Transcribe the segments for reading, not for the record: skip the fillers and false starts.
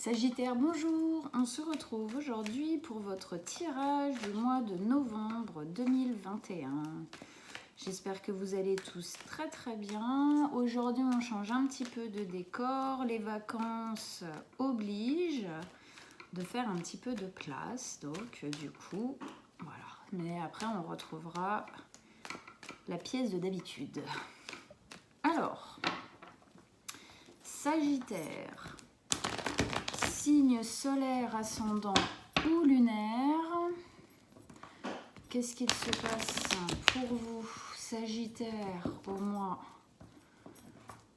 Sagittaire, bonjour, on se retrouve aujourd'hui pour votre tirage du mois de novembre 2021. J'espère que vous allez tous très très bien. Aujourd'hui on change un petit peu de décor, les vacances obligent de faire un petit peu de place, donc du coup voilà. Mais après on retrouvera la pièce de d'habitude. Alors, Sagittaire, signe solaire, ascendant ou lunaire, qu'est-ce qu'il se passe pour vous, Sagittaire, au mois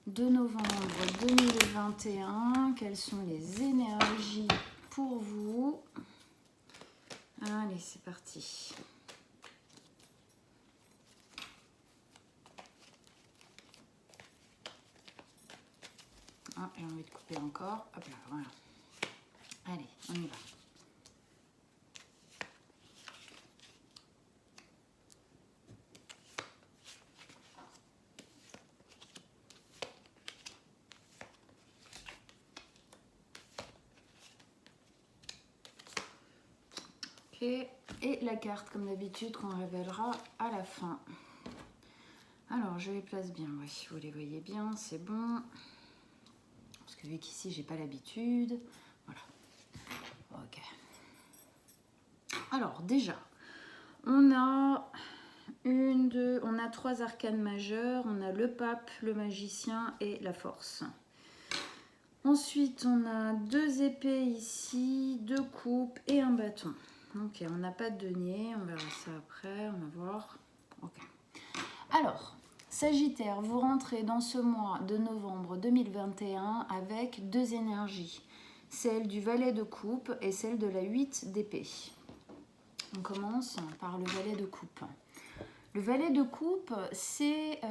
de novembre 2021? Quelles sont les énergies pour vous? Allez, c'est parti. Ah, j'ai envie de couper encore. Hop là, voilà. Allez, on y va. Ok, et la carte, comme d'habitude, qu'on révélera à la fin. Alors, je les place bien, oui, vous les voyez bien, c'est bon. Parce que vu qu'ici, j'ai pas l'habitude. Voilà. Ok. Alors, déjà, on a on a 3 arcanes majeures. On a le pape, le magicien et la force. Ensuite, on a 2 épées ici, 2 coupes et un bâton. Ok, on n'a pas de denier, on verra ça après, on va voir. Ok. Alors, Sagittaire, vous rentrez dans ce mois de novembre 2021 avec 2 énergies. Celle du valet de coupe et celle de la 8 d'épée. On commence par le valet de coupe. Le valet de coupe, c'est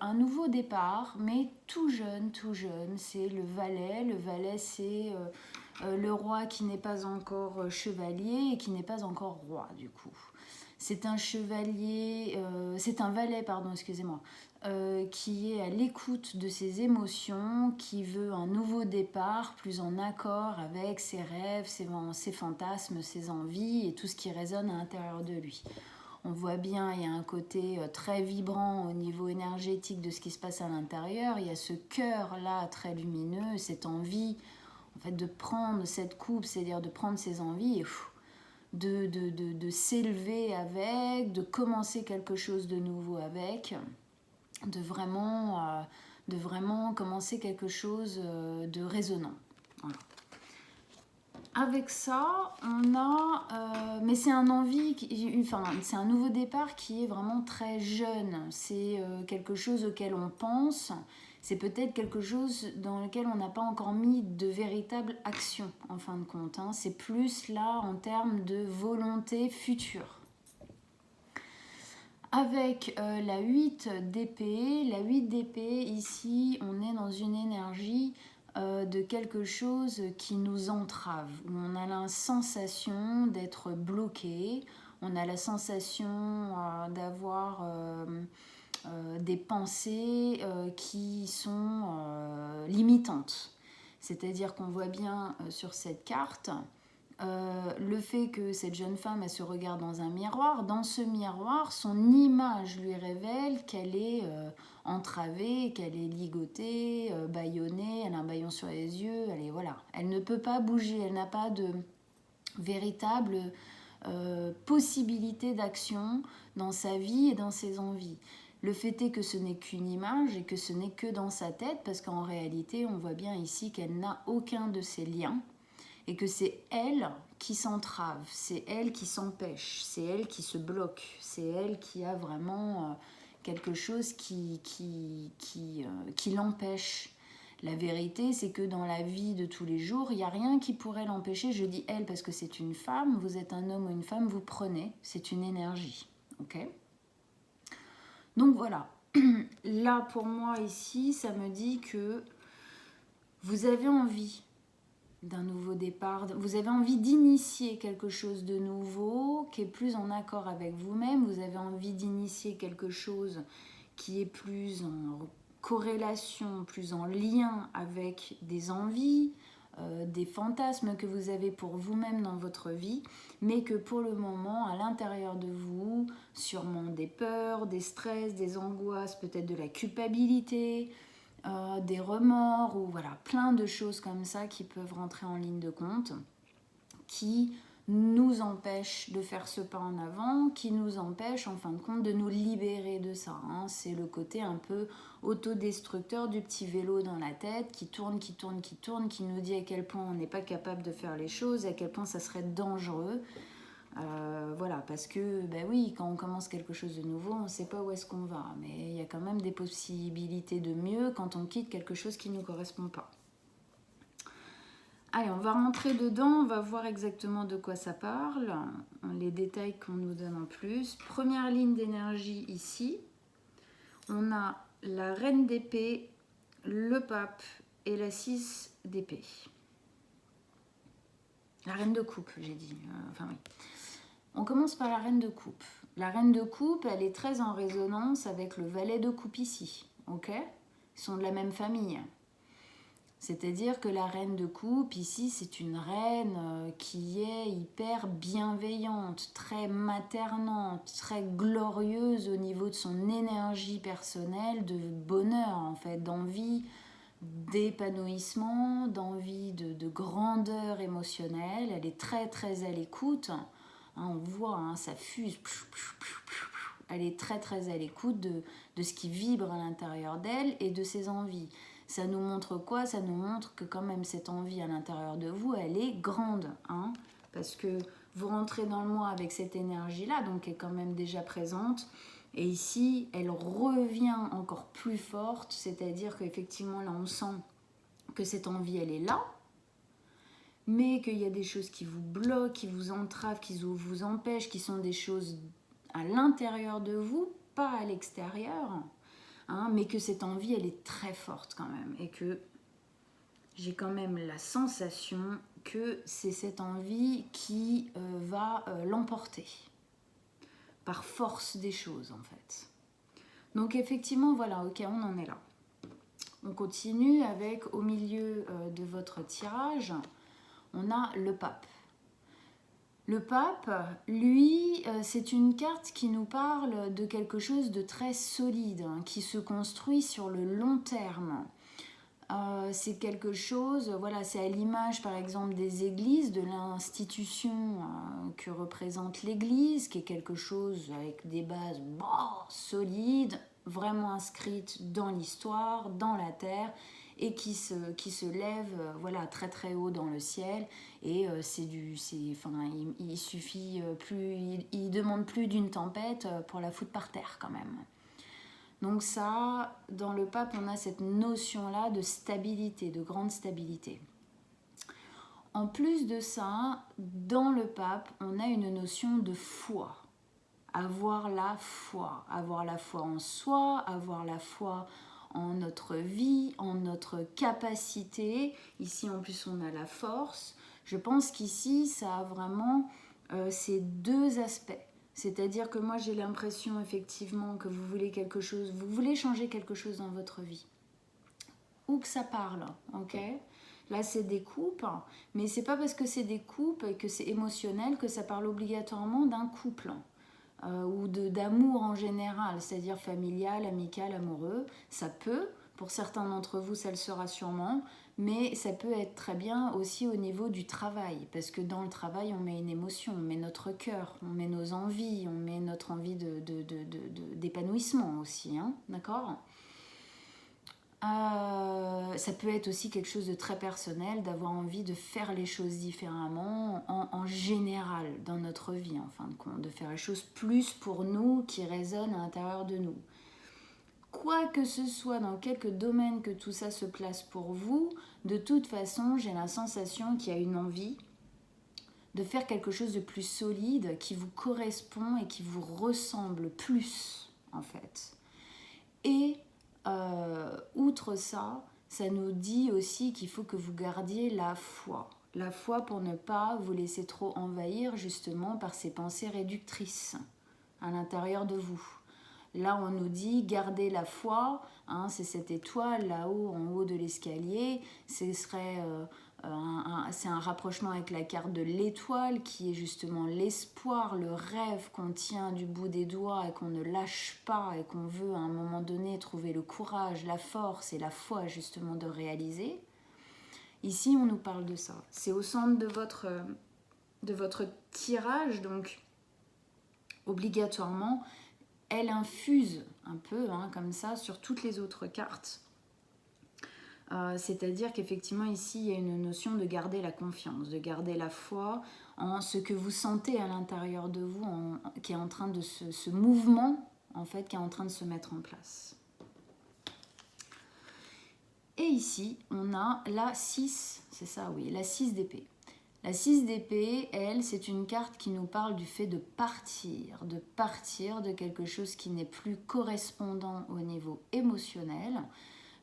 un nouveau départ, mais tout jeune, tout jeune. C'est le valet. Le valet, c'est le roi qui n'est pas encore chevalier et qui n'est pas encore roi, du coup. C'est un chevalier, c'est un valet, pardon, excusez-moi, qui est à l'écoute de ses émotions, qui veut un nouveau départ, plus en accord avec ses rêves, ses fantasmes, ses envies et tout ce qui résonne à l'intérieur de lui. On voit bien, il y a un côté très vibrant au niveau énergétique de ce qui se passe à l'intérieur. Il y a ce cœur-là très lumineux, cette envie en fait, de prendre cette coupe, c'est-à-dire de prendre ses envies et de s'élever avec, de commencer quelque chose de nouveau avec, de vraiment commencer quelque chose de résonnant. Voilà. Avec ça, on a, mais c'est un c'est un nouveau départ qui est vraiment très jeune. C'est quelque chose auquel on pense. C'est peut-être quelque chose dans lequel on n'a pas encore mis de véritable action, en fin de compte. Hein. C'est plus là en termes de volonté future. Avec la 8 d'épée, ici, on est dans une énergie de quelque chose qui nous entrave, où on a la sensation d'être bloqué, on a la sensation d'avoir des pensées qui sont limitantes. C'est-à-dire qu'on voit bien sur cette carte le fait que cette jeune femme elle se regarde dans un miroir. Dans ce miroir, son image lui révèle qu'elle est entravée, qu'elle est ligotée, bâillonnée, elle a un bâillon sur les yeux, elle ne peut pas bouger, elle n'a pas de véritable possibilité d'action dans sa vie et dans ses envies. Le fait est que ce n'est qu'une image et que ce n'est que dans sa tête, parce qu'en réalité, on voit bien ici qu'elle n'a aucun de ces liens et que c'est elle qui s'entrave, c'est elle qui s'empêche, c'est elle qui se bloque, c'est elle qui a vraiment quelque chose qui l'empêche. La vérité, c'est que dans la vie de tous les jours, il n'y a rien qui pourrait l'empêcher. Je dis elle parce que c'est une femme, vous êtes un homme ou une femme, vous prenez, c'est une énergie. Ok ? Donc voilà, là pour moi ici, ça me dit que vous avez envie d'un nouveau départ, vous avez envie d'initier quelque chose de nouveau qui est plus en accord avec vous-même, vous avez envie d'initier quelque chose qui est plus en corrélation, plus en lien avec des envies, des fantasmes que vous avez pour vous-même dans votre vie, mais que pour le moment, à l'intérieur de vous, sûrement des peurs, des stress, des angoisses, peut-être de la culpabilité, des remords, ou voilà, plein de choses comme ça qui peuvent rentrer en ligne de compte, qui nous empêche de faire ce pas en avant, qui nous empêche en fin de compte de nous libérer de ça. Hein. C'est le côté un peu autodestructeur du petit vélo dans la tête qui tourne, qui tourne, qui tourne, qui nous dit à quel point on n'est pas capable de faire les choses, à quel point ça serait dangereux. Voilà, parce que, ben oui, quand on commence quelque chose de nouveau, on ne sait pas où est-ce qu'on va, mais il y a quand même des possibilités de mieux quand on quitte quelque chose qui ne nous correspond pas. Allez, on va rentrer dedans, on va voir exactement de quoi ça parle, les détails qu'on nous donne en plus. Première ligne d'énergie ici, on a la reine d'épée, le pape et la 6 d'épée. La reine de coupe, j'ai dit. Enfin oui. On commence par la reine de coupe. La reine de coupe, elle est très en résonance avec le valet de coupe ici. Ok ? Ils sont de la même famille. C'est-à-dire que la reine de coupe, ici, c'est une reine qui est hyper bienveillante, très maternante, très glorieuse au niveau de son énergie personnelle, de bonheur, en fait, d'envie, d'épanouissement, d'envie de grandeur émotionnelle. Elle est très, très à l'écoute. Hein, on voit, hein, ça fuse. Elle est très, très à l'écoute de ce qui vibre à l'intérieur d'elle et de ses envies. Ça nous montre quoi? Ça nous montre que quand même cette envie à l'intérieur de vous, elle est grande. Hein, parce que vous rentrez dans le mois avec cette énergie-là, donc qui est quand même déjà présente. Et ici, elle revient encore plus forte, c'est-à-dire qu'effectivement, là, on sent que cette envie, elle est là, mais qu'il y a des choses qui vous bloquent, qui vous entravent, qui vous empêchent, qui sont des choses à l'intérieur de vous, pas à l'extérieur. Hein, mais que cette envie, elle est très forte quand même, et que j'ai quand même la sensation que c'est cette envie qui va l'emporter, par force des choses en fait. Donc effectivement, voilà, ok, on en est là. On continue avec, au milieu de votre tirage, on a le pape. Le pape, lui, c'est une carte qui nous parle de quelque chose de très solide, hein, qui se construit sur le long terme. C'est quelque chose, voilà, c'est à l'image par exemple des églises, de l'institution que représente l'église, qui est quelque chose avec des bases solides, vraiment inscrites dans l'histoire, dans la terre, et qui se lève voilà, très très haut dans le ciel. Et il suffit il demande plus d'une tempête pour la foutre par terre quand même. Donc ça, dans le pape, on a cette notion-là de stabilité, de grande stabilité. En plus de ça, dans le pape, on a une notion de foi. Avoir la foi en soi, avoir la foi en notre vie, en notre capacité. Ici, en plus, on a la force. Je pense qu'ici, ça a vraiment ces deux aspects. C'est-à-dire que moi, j'ai l'impression effectivement que vous voulez quelque chose, vous voulez changer quelque chose dans votre vie. Ou que ça parle, ok ? Là, c'est des coupes, mais c'est pas parce que c'est des coupes et que c'est émotionnel que ça parle obligatoirement d'un couple. Ou d'amour en général, c'est-à-dire familial, amical, amoureux. Ça peut, pour certains d'entre vous, ça le sera sûrement, mais ça peut être très bien aussi au niveau du travail, parce que dans le travail, on met une émotion, on met notre cœur, on met nos envies, on met notre envie d'épanouissement aussi, hein, d'accord ? Ça peut être aussi quelque chose de très personnel, d'avoir envie de faire les choses différemment en général dans notre vie, en fin de compte, de faire les choses plus pour nous, qui résonnent à l'intérieur de nous. Quoi que ce soit, dans quelques domaines que tout ça se place pour vous, de toute façon, j'ai la sensation qu'il y a une envie de faire quelque chose de plus solide, qui vous correspond et qui vous ressemble plus, en fait. Et outre ça, ça nous dit aussi qu'il faut que vous gardiez la foi. La foi pour ne pas vous laisser trop envahir justement par ces pensées réductrices à l'intérieur de vous. Là, on nous dit gardez la foi, hein, c'est cette étoile là-haut, en haut de l'escalier. Ce serait c'est un rapprochement avec la carte de l'étoile qui est justement l'espoir, le rêve qu'on tient du bout des doigts et qu'on ne lâche pas et qu'on veut à un moment donné trouver le courage, la force et la foi justement de réaliser. Ici, on nous parle de ça. C'est au centre de votre tirage, donc obligatoirement, elle infuse un peu comme ça sur toutes les autres cartes. C'est-à-dire qu'effectivement ici il y a une notion de garder la confiance, de garder la foi en ce que vous sentez à l'intérieur de vous, qui est en train de ce mouvement en fait qui est en train de se mettre en place. Et ici on a la 6, c'est ça oui, la 6 d'épée. La 6 d'épée, elle, c'est une carte qui nous parle du fait de partir de quelque chose qui n'est plus correspondant au niveau émotionnel,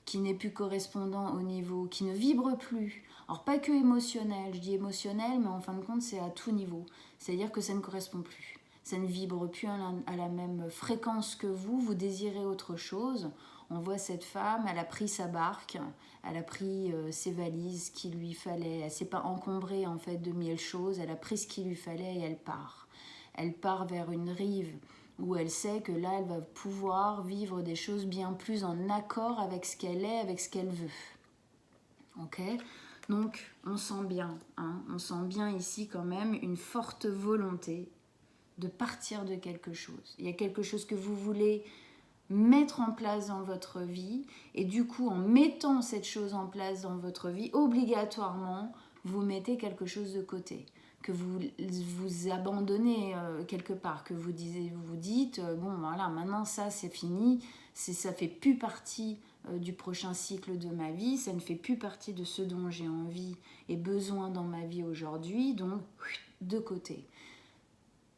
qui n'est plus correspondant au niveau, qui ne vibre plus. Alors pas que émotionnel, je dis émotionnel, mais en fin de compte c'est à tout niveau. C'est-à-dire que ça ne correspond plus. Ça ne vibre plus à la même fréquence que vous désirez autre chose. On voit cette femme, elle a pris sa barque, elle a pris ses valises qu'il lui fallait. Elle ne s'est pas encombrée en fait de 1000 choses, elle a pris ce qu'il lui fallait et elle part. Elle part vers une rive où elle sait que là, elle va pouvoir vivre des choses bien plus en accord avec ce qu'elle est, avec ce qu'elle veut. Ok ? Donc, on sent bien, on sent bien ici quand même une forte volonté de partir de quelque chose. Il y a quelque chose que vous voulez mettre en place dans votre vie, et du coup, en mettant cette chose en place dans votre vie, obligatoirement, vous mettez quelque chose de côté, que vous abandonnez quelque part, que vous dites bon voilà, maintenant ça c'est fini, ça fait plus partie du prochain cycle de ma vie, ça ne fait plus partie de ce dont j'ai envie et besoin dans ma vie aujourd'hui, donc de côté.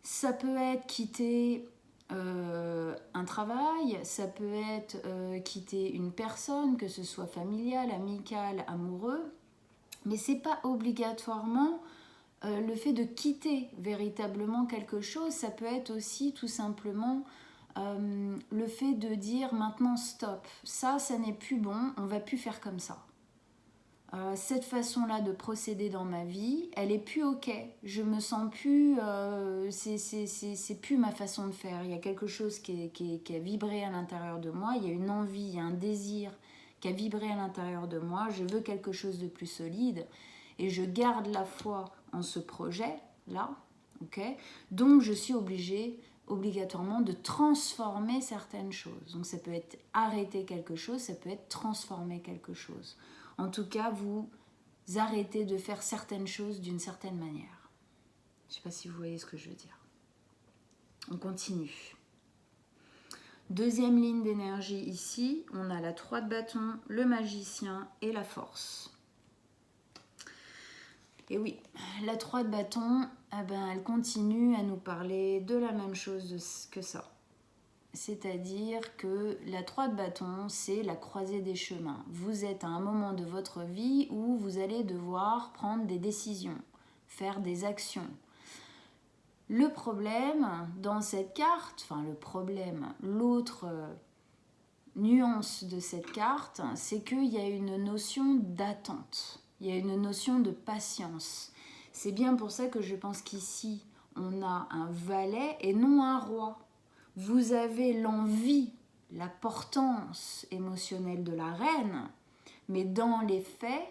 Ça peut être quitter un travail, ça peut être quitter une personne, que ce soit familial, amical, amoureux, mais c'est pas obligatoirement le fait de quitter véritablement quelque chose. Ça peut être aussi tout simplement le fait de dire maintenant stop, ça n'est plus bon, on va plus faire comme ça. Cette façon-là de procéder dans ma vie, elle est plus ok. Je me sens plus, c'est plus ma façon de faire. Il y a quelque chose qui a vibré à l'intérieur de moi. Il y a une envie, il y a un désir qui a vibré à l'intérieur de moi. Je veux quelque chose de plus solide et je garde la foi en ce projet-là. Ok ? Donc je suis obligatoirement de transformer certaines choses. Donc ça peut être arrêter quelque chose, ça peut être transformer quelque chose. En tout cas, vous arrêtez de faire certaines choses d'une certaine manière. Je ne sais pas si vous voyez ce que je veux dire. On continue. Deuxième ligne d'énergie ici, on a la 3 de bâton, le magicien et la force. Et oui, la 3 de bâton, elle continue à nous parler de la même chose que ça. C'est-à-dire que la 3 de bâton, c'est la croisée des chemins. Vous êtes à un moment de votre vie où vous allez devoir prendre des décisions, faire des actions. Le problème dans cette carte, l'autre nuance de cette carte, c'est qu'il y a une notion d'attente, il y a une notion de patience. C'est bien pour ça que je pense qu'ici, on a un valet et non un roi. Vous avez l'envie, la portance émotionnelle de la reine, mais dans les faits,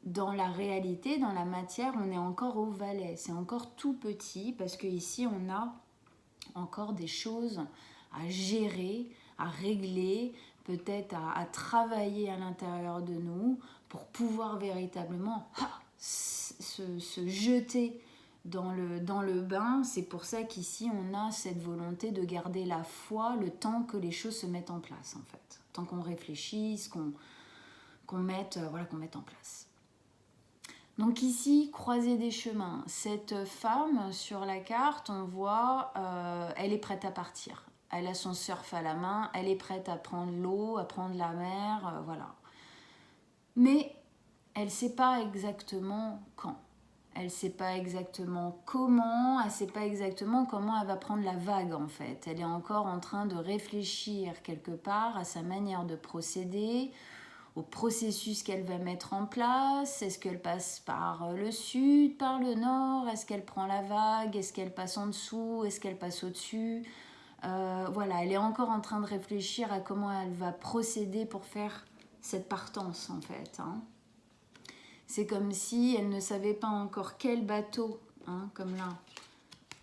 dans la réalité, dans la matière, on est encore au valet. C'est encore tout petit parce qu'ici, on a encore des choses à gérer, à régler, peut-être à travailler à l'intérieur de nous pour pouvoir véritablement se jeter dans le bain. C'est pour ça qu'ici on a cette volonté de garder la foi le temps que les choses se mettent en place en fait, tant qu'on réfléchisse, qu'on mette en place. Donc ici, croisée des chemins, cette femme sur la carte, on voit, elle est prête à partir. Elle a son surf à la main, elle est prête à prendre l'eau, à prendre la mer, voilà. Mais elle ne sait pas exactement quand. Elle ne sait pas exactement comment, elle ne sait pas exactement comment elle va prendre la vague en fait. Elle est encore en train de réfléchir quelque part à sa manière de procéder, au processus qu'elle va mettre en place. Est-ce qu'elle passe par le sud, par le nord? Est-ce qu'elle prend la vague? Est-ce qu'elle passe en dessous? Est-ce qu'elle passe au-dessus? Voilà, elle est encore en train de réfléchir à comment elle va procéder pour faire cette partance en fait. Hein. C'est comme si elle ne savait pas encore quel bateau, hein, comme là,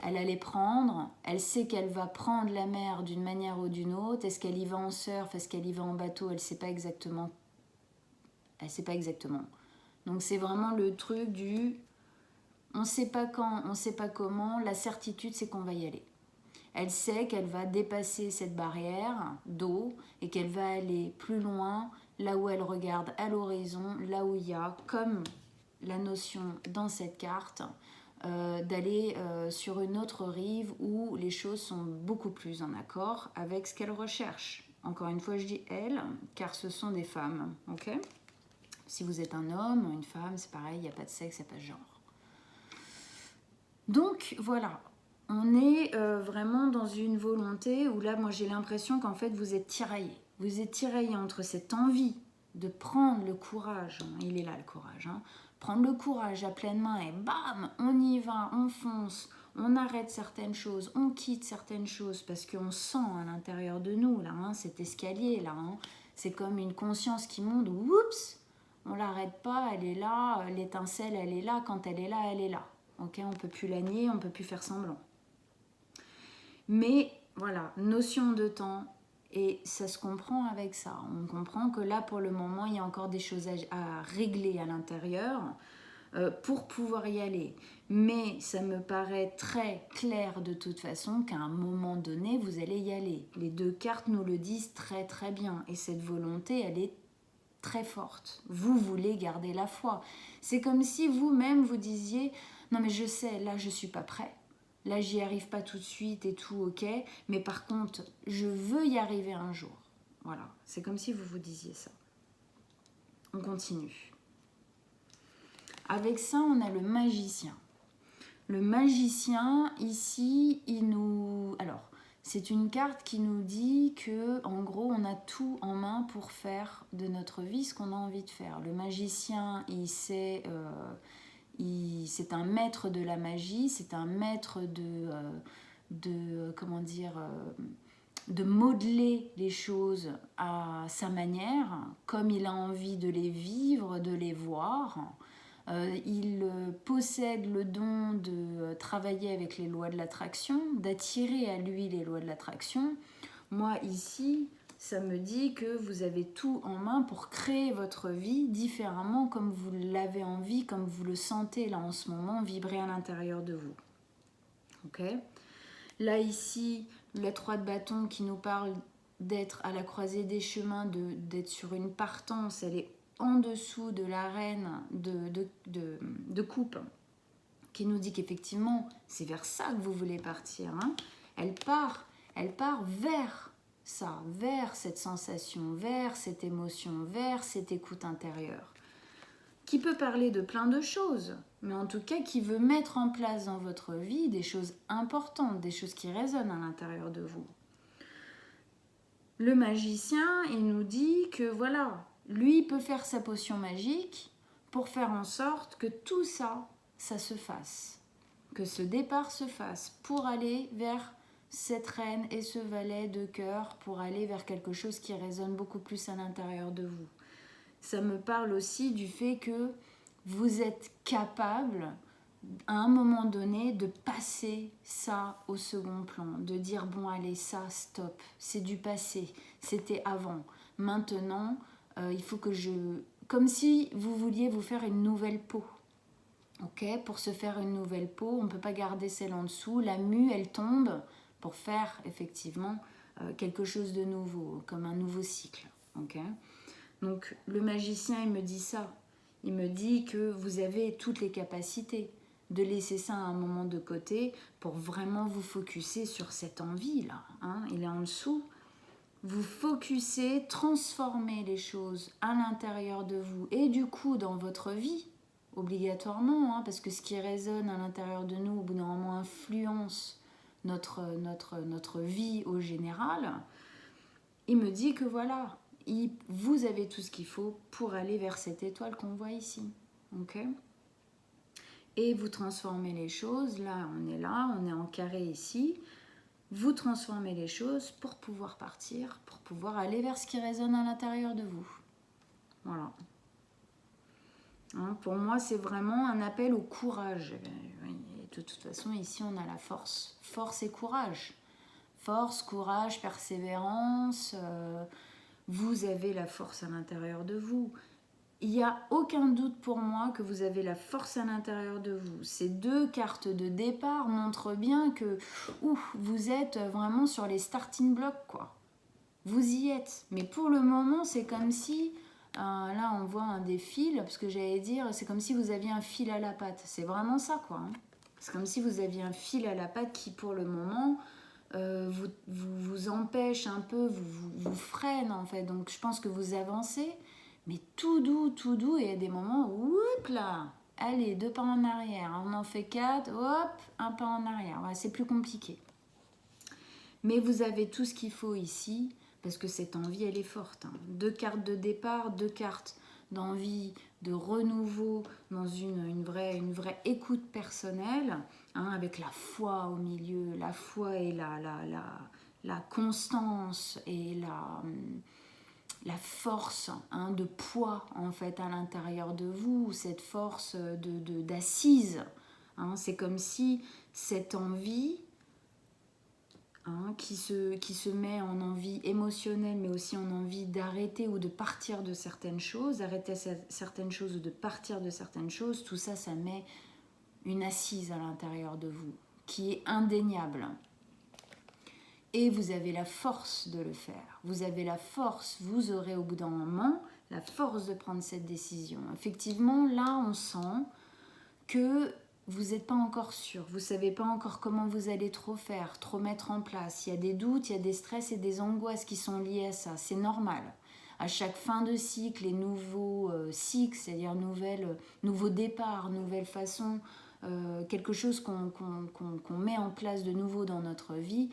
elle allait prendre. Elle sait qu'elle va prendre la mer d'une manière ou d'une autre. Est-ce qu'elle y va en surf? Est-ce qu'elle y va en bateau? Elle ne sait pas exactement. Elle sait pas exactement. Donc c'est vraiment le truc du on ne sait pas quand, on ne sait pas comment. La certitude, c'est qu'on va y aller. Elle sait qu'elle va dépasser cette barrière d'eau et qu'elle va aller plus loin, là où elle regarde à l'horizon, là où il y a, comme la notion dans cette carte, d'aller sur une autre rive où les choses sont beaucoup plus en accord avec ce qu'elle recherche. Encore une fois, je dis elle, car ce sont des femmes. Ok ? Si vous êtes un homme ou une femme, c'est pareil, il n'y a pas de sexe, il n'y a pas de genre. Donc voilà, on est vraiment dans une volonté où là, moi j'ai l'impression qu'en fait vous êtes tiraillé. Vous êtes tiraillé entre cette envie de prendre le courage, hein, il est là le courage, hein, prendre le courage à pleine main et bam, on y va, on fonce, on arrête certaines choses, on quitte certaines choses parce qu'on sent à l'intérieur de nous, là, hein, cet escalier, là, hein, c'est comme une conscience qui monte, oups, on l'arrête pas, elle est là, l'étincelle, elle est là, quand elle est là, elle est là. Okay, on ne peut plus la nier, on ne peut plus faire semblant. Mais voilà, notion de temps, et ça se comprend avec ça. On comprend que là, pour le moment, il y a encore des choses à régler à l'intérieur pour pouvoir y aller. Mais ça me paraît très clair de toute façon qu'à un moment donné, vous allez y aller. Les deux cartes nous le disent très très bien. Et cette volonté, elle est très forte. Vous voulez garder la foi. C'est comme si vous-même vous disiez non mais je sais, là je suis pas prêt. Là j'y arrive pas tout de suite et tout, ok. Mais par contre, je veux y arriver un jour. Voilà, c'est comme si vous vous disiez ça. On continue. Avec ça, on a le magicien. Le magicien, ici, il nous... Alors, c'est une carte qui nous dit que, en gros, on a tout en main pour faire de notre vie ce qu'on a envie de faire. Le magicien, c'est un maître de la magie, c'est un maître comment dire, de modeler les choses à sa manière, comme il a envie de les vivre, de les voir. Il possède le don de travailler avec les lois de l'attraction, d'attirer à lui les lois de l'attraction. Moi, ici, ça me dit que vous avez tout en main pour créer votre vie différemment comme vous l'avez envie, comme vous le sentez là en ce moment, vibrer à l'intérieur de vous. Ok ? Là, ici, la 3 de bâton qui nous parle d'être à la croisée des chemins, d'être sur une partance, elle est en dessous de la reine de coupe, qui nous dit qu'effectivement, c'est vers ça que vous voulez partir. Hein. Elle part vers ça, vers cette sensation, vers cette émotion, vers cette écoute intérieure, qui peut parler de plein de choses, mais en tout cas qui veut mettre en place dans votre vie des choses importantes, des choses qui résonnent à l'intérieur de vous. Le magicien, il nous dit que voilà, lui peut faire sa potion magique pour faire en sorte que tout ça, ça se fasse, que ce départ se fasse pour aller vers cette reine et ce valet de cœur, pour aller vers quelque chose qui résonne beaucoup plus à l'intérieur de vous. Ça me parle aussi du fait que vous êtes capable, à un moment donné, de passer ça au second plan, de dire bon allez, ça stop, c'est du passé, c'était avant. Maintenant, il faut que comme si vous vouliez vous faire une nouvelle peau. Ok, pour se faire une nouvelle peau, on ne peut pas garder celle en dessous. La mue, elle tombe pour faire effectivement quelque chose de nouveau, comme un nouveau cycle. Ok. Donc le magicien, il me dit ça. Il me dit que vous avez toutes les capacités de laisser ça à un moment de côté pour vraiment vous focuser sur cette envie-là. Hein. Il est en dessous. Vous focussez, transformez les choses à l'intérieur de vous et du coup dans votre vie, obligatoirement, hein, parce que ce qui résonne à l'intérieur de nous, au bout d'un moment, influence notre vie au général. Il me dit que voilà, vous avez tout ce qu'il faut pour aller vers cette étoile qu'on voit ici. Ok ? Et vous transformez les choses. Là, on est en carré ici. Vous transformez les choses pour pouvoir partir, pour pouvoir aller vers ce qui résonne à l'intérieur de vous. Voilà. Hein, pour moi, c'est vraiment un appel au courage. De toute façon, ici, on a la force. Force et courage. Force, courage, persévérance. Vous avez la force à l'intérieur de vous. Il n'y a aucun doute pour moi que vous avez la force à l'intérieur de vous. Ces deux cartes de départ montrent bien que vous êtes vraiment sur les starting blocks, quoi. Vous y êtes. Mais pour le moment, c'est comme si... là, on voit un des fils, parce que j'allais dire, c'est comme si vous aviez un fil à la patte. C'est vraiment ça, quoi. Hein. C'est comme si vous aviez un fil à la patte qui, pour le moment, vous empêche un peu, vous freine, en fait. Donc, je pense que vous avancez, mais tout doux, et il y a des moments où, hop là, allez, 2 pas en arrière. On en fait 4, hop, 1 pas en arrière. Ouais, c'est plus compliqué. Mais vous avez tout ce qu'il faut ici, parce que cette envie, elle est forte. Hein. 2 cartes de départ, 2 cartes d'envie, de renouveau, dans une vraie écoute personnelle, hein, avec la foi au milieu, la foi et la constance et la force, hein, de poids, en fait, à l'intérieur de vous, cette force d'assise. Hein, c'est comme si cette envie... Hein, qui se met en envie émotionnelle, mais aussi en envie d'arrêter ou de partir de certaines choses, d'arrêter certaines choses ou de partir de certaines choses, tout ça, ça met une assise à l'intérieur de vous, qui est indéniable. Et vous avez la force de le faire. Vous avez la force, vous aurez au bout d'un moment la force de prendre cette décision. Effectivement, là, on sent que vous n'êtes pas encore sûr, vous ne savez pas encore comment vous allez trop faire, trop mettre en place. Il y a des doutes, il y a des stress et des angoisses qui sont liés à ça. C'est normal. À chaque fin de cycle, les nouveaux cycles, c'est-à-dire nouveaux départs, nouvelles façons, quelque chose qu'on met en place de nouveau dans notre vie,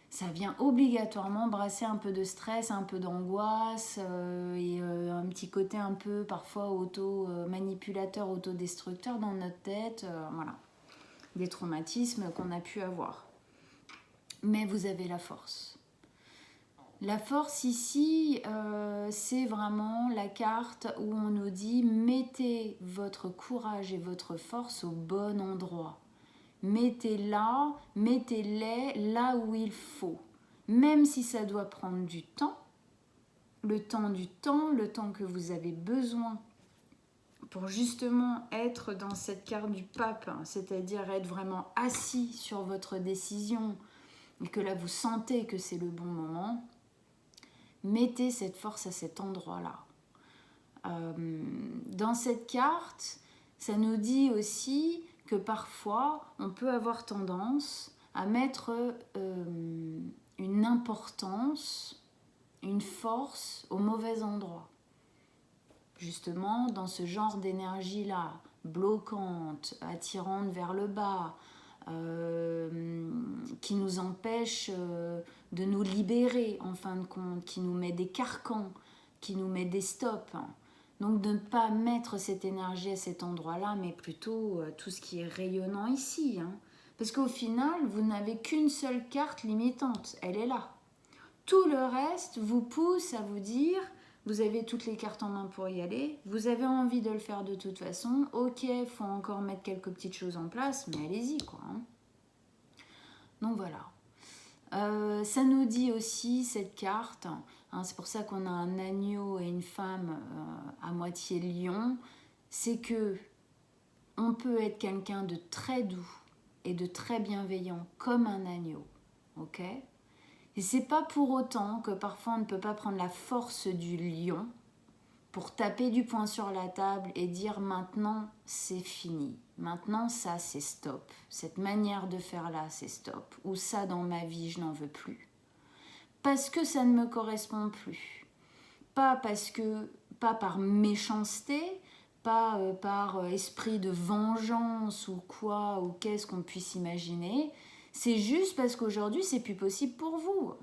ça vient obligatoirement brasser un peu de stress, un peu d'angoisse et un petit côté un peu parfois auto-manipulateur, autodestructeur dans notre tête. Voilà, des traumatismes qu'on a pu avoir. Mais vous avez la force. La force ici, c'est vraiment la carte où on nous dit mettez votre courage et votre force au bon endroit. Mettez-les là où il faut. Même si ça doit prendre du temps, le temps que vous avez besoin pour justement être dans cette carte du pape, c'est-à-dire être vraiment assis sur votre décision et que là vous sentez que c'est le bon moment, mettez cette force à cet endroit-là. Dans cette carte, ça nous dit aussi que parfois, on peut avoir tendance à mettre une importance, une force au mauvais endroit. Justement, dans ce genre d'énergie-là, bloquante, attirante vers le bas, qui nous empêche de nous libérer, en fin de compte, qui nous met des carcans, qui nous met des stops. Donc de ne pas mettre cette énergie à cet endroit-là, mais plutôt tout ce qui est rayonnant ici. Hein. Parce qu'au final, vous n'avez qu'une seule carte limitante, elle est là. Tout le reste vous pousse à vous dire, vous avez toutes les cartes en main pour y aller, vous avez envie de le faire de toute façon, ok, il faut encore mettre quelques petites choses en place, mais allez-y, quoi. Hein. Donc voilà. Ça nous dit aussi, cette carte, hein, c'est pour ça qu'on a un agneau et une femme à moitié lion, c'est que on peut être quelqu'un de très doux et de très bienveillant comme un agneau, ok ? Et c'est pas pour autant que parfois on ne peut pas prendre la force du lion pour taper du poing sur la table et dire maintenant c'est fini, maintenant ça c'est stop, cette manière de faire là c'est stop, ou ça dans ma vie je n'en veux plus. Parce que ça ne me correspond plus. Pas par méchanceté, pas par esprit de vengeance ou quoi, ou qu'est-ce qu'on puisse imaginer. C'est juste parce qu'aujourd'hui c'est plus possible pour vous.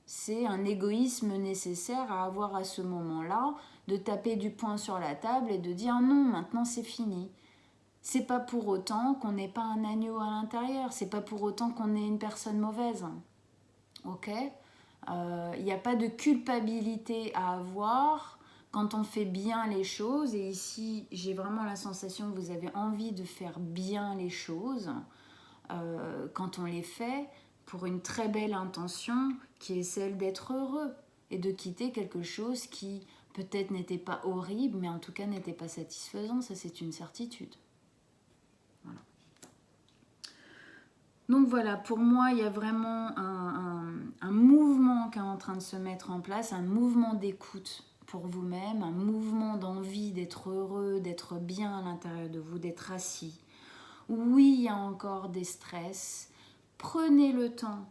C'est un égoïsme nécessaire à avoir à ce moment-là, de taper du poing sur la table et de dire non, maintenant c'est fini. C'est pas pour autant qu'on n'est pas un agneau à l'intérieur, c'est pas pour autant qu'on est une personne mauvaise. Ok ? Il n'y a pas de culpabilité à avoir quand on fait bien les choses. Et ici, j'ai vraiment la sensation que vous avez envie de faire bien les choses quand on les fait pour une très belle intention qui est celle d'être heureux et de quitter quelque chose qui peut-être n'était pas horrible, mais en tout cas n'était pas satisfaisant. Ça, c'est une certitude. Voilà. Donc voilà, pour moi, il y a vraiment un mouvement qui est en train de se mettre en place, un mouvement d'écoute pour vous-même, un mouvement d'envie d'être heureux, d'être bien à l'intérieur de vous, d'être assis. Oui, il y a encore des stress. Prenez le temps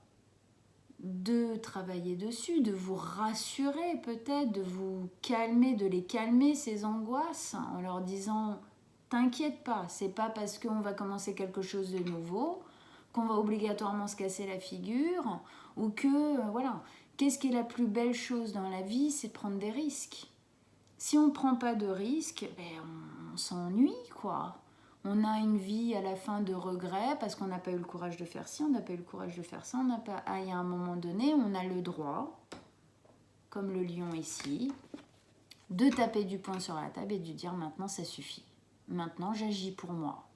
de travailler dessus, de vous rassurer peut-être, de vous calmer, de les calmer ces angoisses en leur disant « T'inquiète pas, c'est pas parce qu'on va commencer quelque chose de nouveau qu'on va obligatoirement se casser la figure ou que, voilà, qu'est-ce qui est la plus belle chose dans la vie, c'est de prendre des risques. Si on ne prend pas de risques, on s'ennuie, quoi. On a une vie à la fin de regrets parce qu'on n'a pas eu le courage de faire ci, on n'a pas eu le courage de faire ça, on n'a pas... Ah, il y a un moment donné, on a le droit, comme le lion ici, de taper du poing sur la table et de dire maintenant ça suffit. Maintenant j'agis pour moi.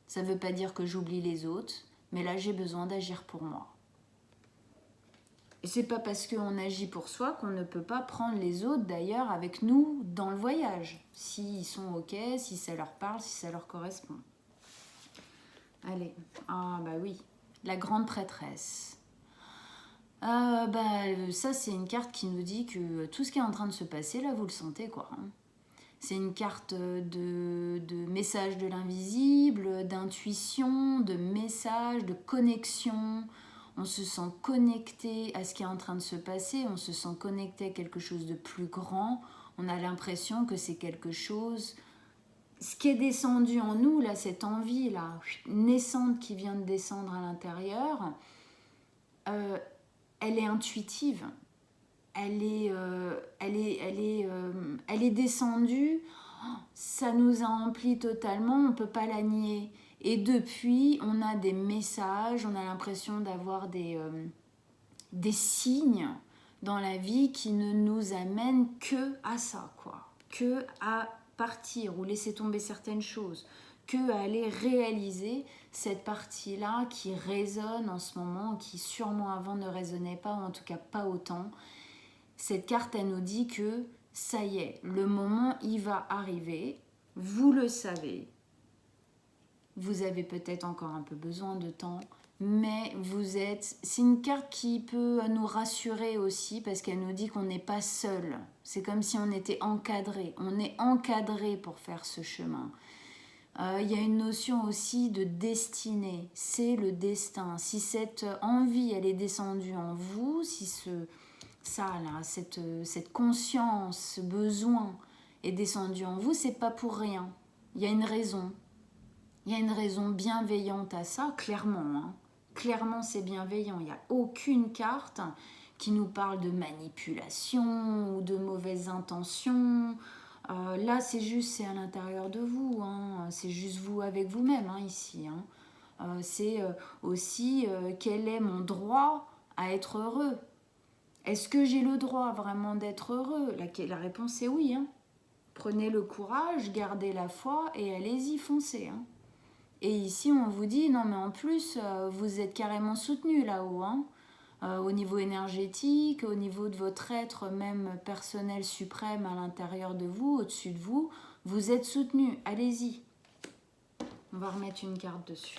Ça ne veut pas dire que j'oublie les autres, mais là j'ai besoin d'agir pour moi. Et c'est pas parce qu'on agit pour soi qu'on ne peut pas prendre les autres d'ailleurs avec nous dans le voyage. S'ils sont ok, si ça leur parle, si ça leur correspond. Allez, ah bah oui, la grande prêtresse. Ça c'est une carte qui nous dit que tout ce qui est en train de se passer là, vous le sentez quoi. C'est une carte de message de l'invisible, d'intuition, de message, de connexion. On se sent connecté à ce qui est en train de se passer, on se sent connecté à quelque chose de plus grand. On a l'impression que c'est quelque chose... Ce qui est descendu en nous, là, cette envie là, naissante qui vient de descendre à l'intérieur, elle est intuitive. Elle est descendue, ça nous a emplis totalement, on ne peut pas la nier. Et depuis, on a des messages, on a l'impression d'avoir des signes dans la vie qui ne nous amènent que à ça, quoi. Que à partir ou laisser tomber certaines choses, que à aller réaliser cette partie-là qui résonne en ce moment, qui sûrement avant ne résonnait pas, ou en tout cas pas autant. Cette carte, elle nous dit que ça y est, le moment, il va arriver. Vous le savez. Vous avez peut-être encore un peu besoin de temps, mais vous êtes... C'est une carte qui peut nous rassurer aussi parce qu'elle nous dit qu'on n'est pas seul. C'est comme si on était encadré. On est encadré pour faire ce chemin. Il y a une notion aussi de destinée. C'est le destin. Si cette envie, elle est descendue en vous, si ça là, cette conscience, ce besoin est descendu en vous, c'est pas pour rien. Il y a une raison. Il y a une raison bienveillante à ça, clairement. Hein. Clairement, c'est bienveillant. Il n'y a aucune carte qui nous parle de manipulation ou de mauvaises intentions. Là, c'est juste, c'est à l'intérieur de vous. Hein. C'est juste vous avec vous-même, hein, ici. Hein. C'est aussi quel est mon droit à être heureux. Est-ce que j'ai le droit vraiment d'être heureux ? La réponse est oui. Hein. Prenez le courage, gardez la foi et allez-y, foncez. Hein. Et ici, on vous dit, non mais en plus, vous êtes carrément soutenu là-haut. Hein. Au niveau énergétique, au niveau de votre être même personnel suprême à l'intérieur de vous, au-dessus de vous, vous êtes soutenu. Allez-y. On va remettre une carte dessus.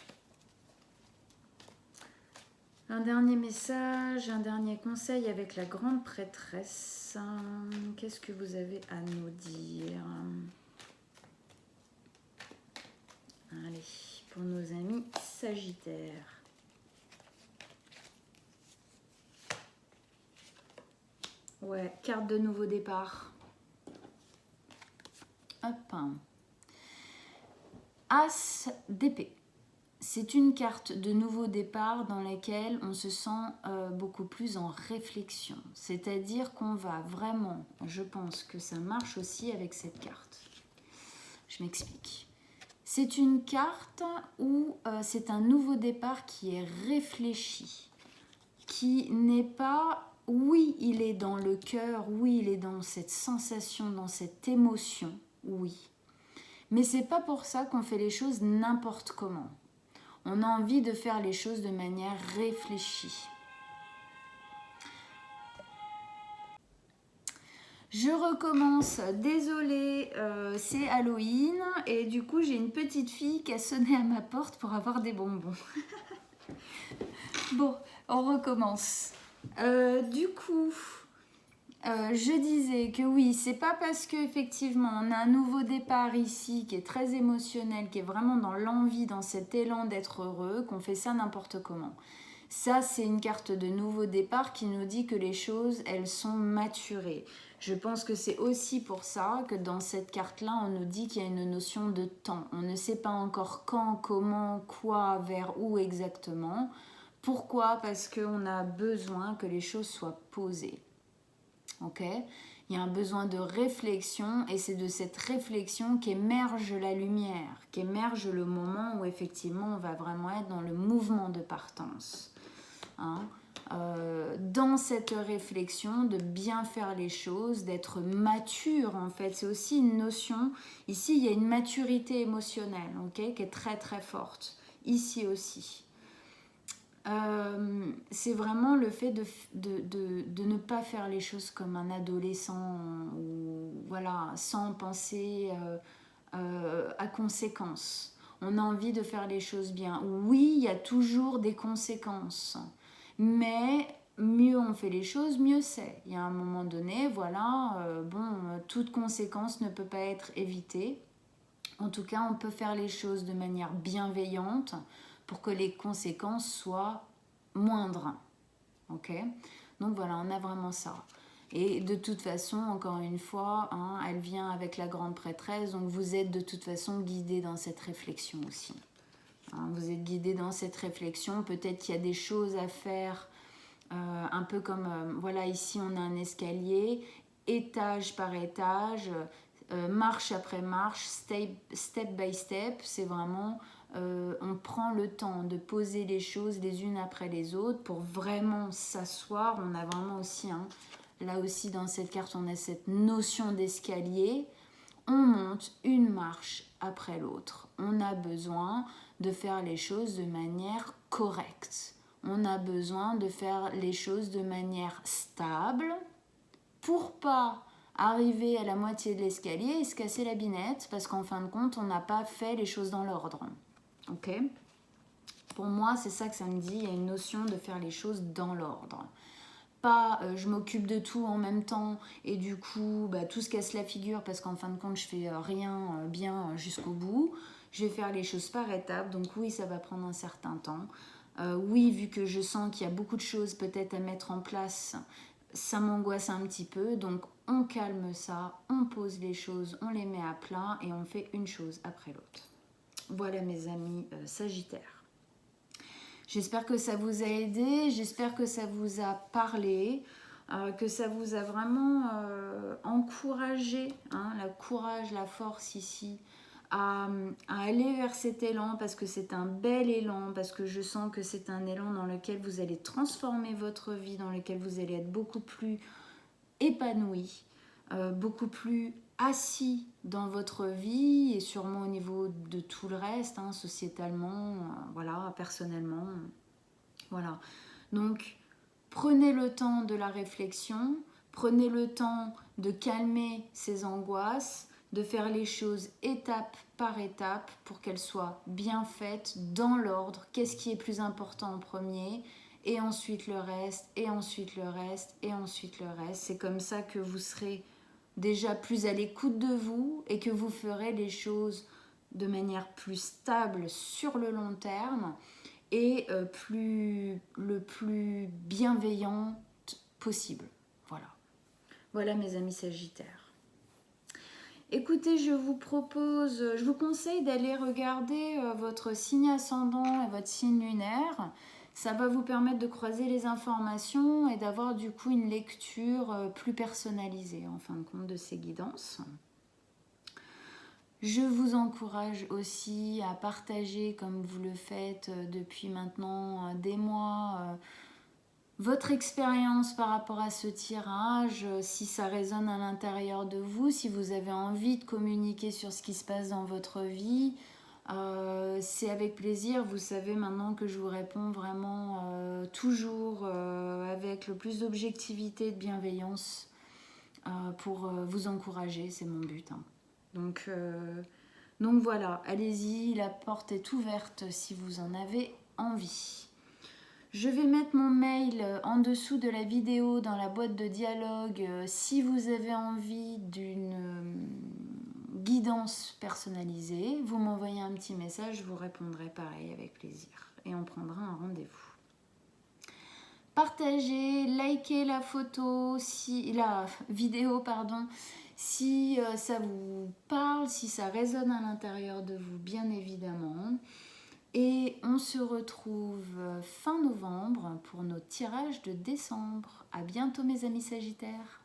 Un dernier message, un dernier conseil avec la grande prêtresse. Qu'est-ce que vous avez à nous dire ? Allez, pour nos amis Sagittaires. Ouais, carte de nouveau départ. Hop. As d'épée. c'est une carte de nouveau départ dans laquelle on se sent beaucoup plus en réflexion. C'est-à-dire qu'on va vraiment, je pense que ça marche aussi avec cette carte. Je m'explique. C'est une carte où c'est un nouveau départ qui est réfléchi, qui n'est pas, oui, il est dans le cœur, oui, il est dans cette sensation, dans cette émotion, oui. Mais c'est pas pour ça qu'on fait les choses n'importe comment. On a envie de faire les choses de manière réfléchie. Je recommence, désolée, c'est Halloween et du coup j'ai une petite fille qui a sonné à ma porte pour avoir des bonbons. Bon, on recommence. Du coup, je disais que oui, c'est pas parce qu'effectivement on a un nouveau départ ici qui est très émotionnel, qui est vraiment dans l'envie, dans cet élan d'être heureux, qu'on fait ça n'importe comment. Ça, c'est une carte de nouveau départ qui nous dit que les choses, elles sont maturées. Je pense que c'est aussi pour ça que dans cette carte-là, on nous dit qu'il y a une notion de temps. On ne sait pas encore quand, comment, quoi, vers où exactement. Pourquoi? Parce qu'on a besoin que les choses soient posées. Ok? Il y a un besoin de réflexion et c'est de cette réflexion qu'émerge la lumière, qu'émerge le moment où effectivement on va vraiment être dans le mouvement de partance. Hein? Dans cette réflexion de bien faire les choses, d'être mature en fait, c'est aussi une notion, ici il y a une maturité émotionnelle, okay, qui est très très forte, ici aussi. C'est vraiment le fait de ne pas faire les choses comme un adolescent ou voilà, sans penser à conséquences. On a envie de faire les choses bien. Oui, il y a toujours des conséquences, mais mieux on fait les choses, mieux c'est. Il y a un moment donné, voilà, toute conséquence ne peut pas être évitée. En tout cas, on peut faire les choses de manière bienveillante pour que les conséquences soient moindres. Ok? Donc voilà, on a vraiment ça. Et de toute façon, encore une fois, hein, elle vient avec la grande prêtresse, donc vous êtes de toute façon guidé dans cette réflexion aussi. Hein, vous êtes guidé dans cette réflexion, peut-être qu'il y a des choses à faire, un peu comme, voilà, ici on a un escalier, étage par étage, marche après marche, step by step, c'est vraiment, on prend le temps de poser les choses les unes après les autres pour vraiment s'asseoir. On a vraiment aussi, hein, là aussi dans cette carte, on a cette notion d'escalier. On monte une marche après l'autre. On a besoin de faire les choses de manière correcte. On a besoin de faire les choses de manière stable pour pas arriver à la moitié de l'escalier et se casser la binette parce qu'en fin de compte, on n'a pas fait les choses dans l'ordre. Ok? Pour moi, c'est ça que ça me dit. Il y a une notion de faire les choses dans l'ordre. Pas je m'occupe de tout en même temps et du coup tout se casse la figure parce qu'en fin de compte je fais rien bien jusqu'au bout. Je vais faire les choses par étapes, donc oui, ça va prendre un certain temps. Oui, vu que je sens qu'il y a beaucoup de choses peut-être à mettre en place, ça m'angoisse un petit peu, donc on calme ça, on pose les choses, on les met à plat et on fait une chose après l'autre. Voilà mes amis Sagittaires. J'espère que ça vous a aidé, j'espère que ça vous a parlé, que ça vous a vraiment encouragé, hein, le courage, la force ici, à aller vers cet élan, parce que c'est un bel élan, parce que je sens que c'est un élan dans lequel vous allez transformer votre vie, dans lequel vous allez être beaucoup plus épanoui, beaucoup plus assis dans votre vie et sûrement au niveau de tout le reste, hein, sociétalement, voilà, personnellement. Voilà. Donc, prenez le temps de la réflexion, prenez le temps de calmer ces angoisses, de faire les choses étape par étape pour qu'elles soient bien faites dans l'ordre. Qu'est-ce qui est plus important en premier ? Et ensuite le reste, et ensuite le reste, et ensuite le reste. C'est comme ça que vous serez déjà plus à l'écoute de vous et que vous ferez les choses de manière plus stable sur le long terme et le plus bienveillante possible. Voilà. Voilà mes amis Sagittaires. Écoutez, je vous conseille d'aller regarder votre signe ascendant et votre signe lunaire. Ça va vous permettre de croiser les informations et d'avoir du coup une lecture plus personnalisée en fin de compte de ces guidances. Je vous encourage aussi à partager, comme vous le faites depuis maintenant des mois, votre expérience par rapport à ce tirage, si ça résonne à l'intérieur de vous, si vous avez envie de communiquer sur ce qui se passe dans votre vie, c'est avec plaisir. Vous savez maintenant que je vous réponds vraiment toujours avec le plus d'objectivité et de bienveillance pour vous encourager, c'est mon but. Hein. Donc voilà, allez-y, la porte est ouverte si vous en avez envie. Je vais mettre mon mail en dessous de la vidéo dans la boîte de dialogue si vous avez envie d'une guidance personnalisée. Vous m'envoyez un petit message, je vous répondrai pareil avec plaisir et on prendra un rendez-vous. Partagez, likez la vidéo, pardon, si ça vous parle, si ça résonne à l'intérieur de vous, bien évidemment. Et on se retrouve fin novembre pour nos tirages de décembre. À bientôt mes amis Sagittaires.